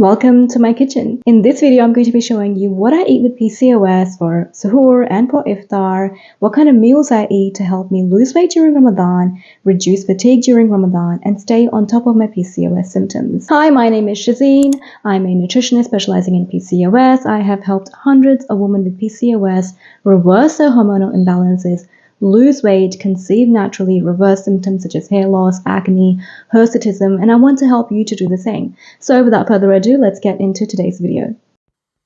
Welcome to my kitchen. In this video, I'm going to be showing you what I eat with PCOS for Suhoor and for Iftar, what kind of meals I eat to help me lose weight during Ramadan, reduce fatigue during Ramadan, and stay on top of my PCOS symptoms. Hi, my name is Shazeen. I'm a nutritionist specializing in PCOS. I have helped hundreds of women with PCOS reverse their hormonal imbalances, lose weight, conceive naturally, reverse symptoms such as hair loss, acne, hirsutism, and I want to help you to do the same. So without further ado, let's get into today's video.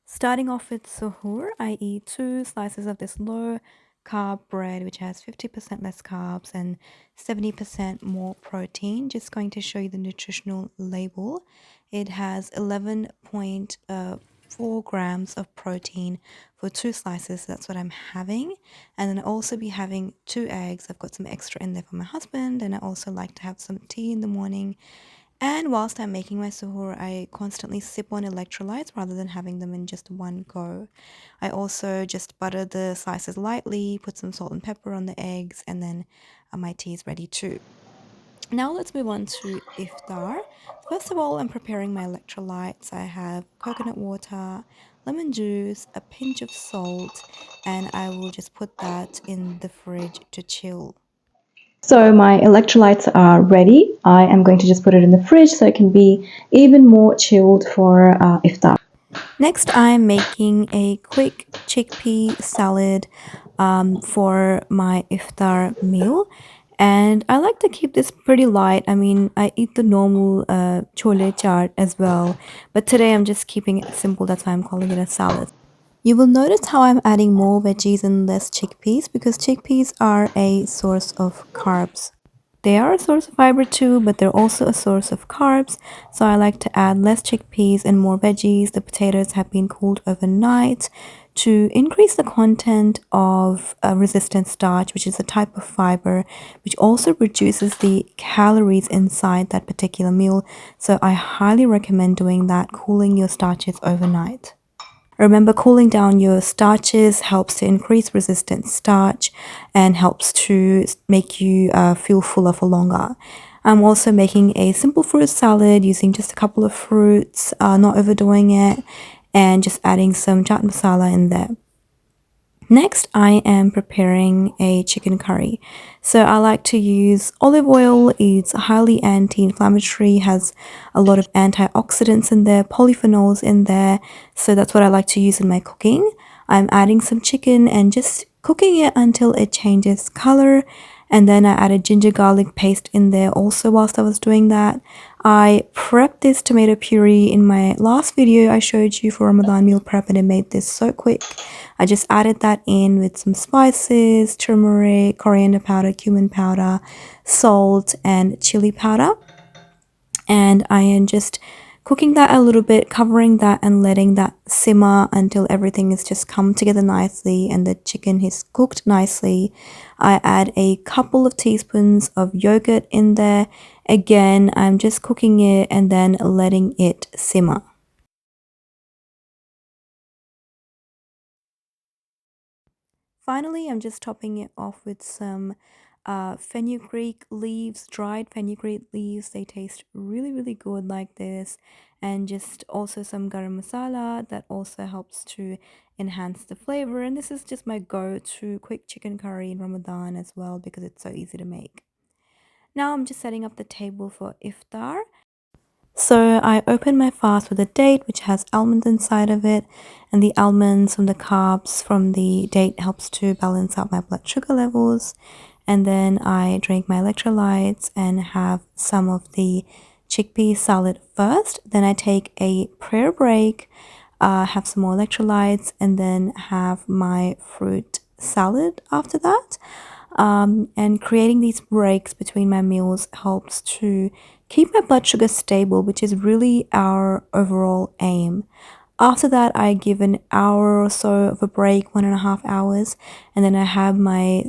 Starting off with suhoor, I eat 2 slices of this low carb bread which has 50% less carbs and 70% more protein. Just going to show you the nutritional label. It has 11.4 grams of protein for 2 slices. So that's what I'm having. And then I'll also be having 2 eggs. I've got some extra in there for my husband, and I also like to have some tea in the morning. And whilst I'm making my suhoor, I constantly sip on electrolytes rather than having them in just one go. I also just butter the slices lightly, put some salt and pepper on the eggs, and then my tea is ready too. Now let's move on to iftar. First of all, I'm preparing my electrolytes. I have coconut water, lemon juice, a pinch of salt, and I will just put that in the fridge to chill. So my electrolytes are ready. I am going to just put it in the fridge so it can be even more chilled for iftar. Next, I'm making a quick chickpea salad for my iftar meal. And I like to keep this pretty light. I mean, I eat the normal chole chaat as well. But today I'm just keeping it simple. That's why I'm calling it a salad. You will notice how I'm adding more veggies and less chickpeas because chickpeas are a source of carbs. They are a source of fiber too, but they're also a source of carbs. So I like to add less chickpeas and more veggies. The potatoes have been cooled overnight to increase the content of resistant starch, which is a type of fiber, which also reduces the calories inside that particular meal. So I highly recommend doing that, cooling your starches overnight. Remember, cooling down your starches helps to increase resistant starch and helps to make you feel fuller for longer. I'm also making a simple fruit salad using just a couple of fruits, not overdoing it, and just adding some chaat masala in there. Next, I am preparing a chicken curry. So I like to use olive oil. It's highly anti-inflammatory, has a lot of antioxidants in there, polyphenols in there. So that's what I like to use in my cooking. I'm adding some chicken and just cooking it until it changes color. And then I added ginger garlic paste in there also whilst I was doing that. I prepped this tomato puree in my last video I showed you for Ramadan meal prep, and it made this so quick. I just added that in with some spices, turmeric, coriander powder, cumin powder, salt, and chili powder. And I am just cooking that a little bit, covering that and letting that simmer until everything is just come together nicely and the chicken is cooked nicely. I add a couple of teaspoons of yogurt in there. Again, I'm just cooking it and then letting it simmer. Finally, I'm just topping it off with some fenugreek leaves, dried fenugreek leaves. They taste really, really good like this. And just also some garam masala that also helps to enhance the flavor. And this is just my go-to quick chicken curry in Ramadan as well because it's so easy to make. Now I'm just setting up the table for iftar. So I open my fast with a date which has almonds inside of it, and the almonds from the carbs from the date helps to balance out my blood sugar levels. And then I drink my electrolytes and have some of the chickpea salad first. Then I take a prayer break, have some more electrolytes, and then have my fruit salad after that. And creating these breaks between my meals helps to keep my blood sugar stable, which is really our overall aim. After that, I give an hour or so of a break, 1.5 hours, and then I have my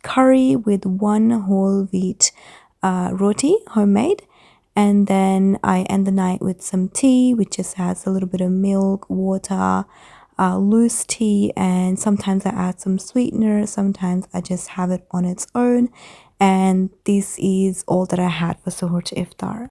curry with 1 whole wheat roti, homemade. And then I end the night with some tea, which just has a little bit of milk, water, loose tea, and sometimes I add some sweetener, sometimes I just have it on its own. And this is all that I had for suhoor to iftar.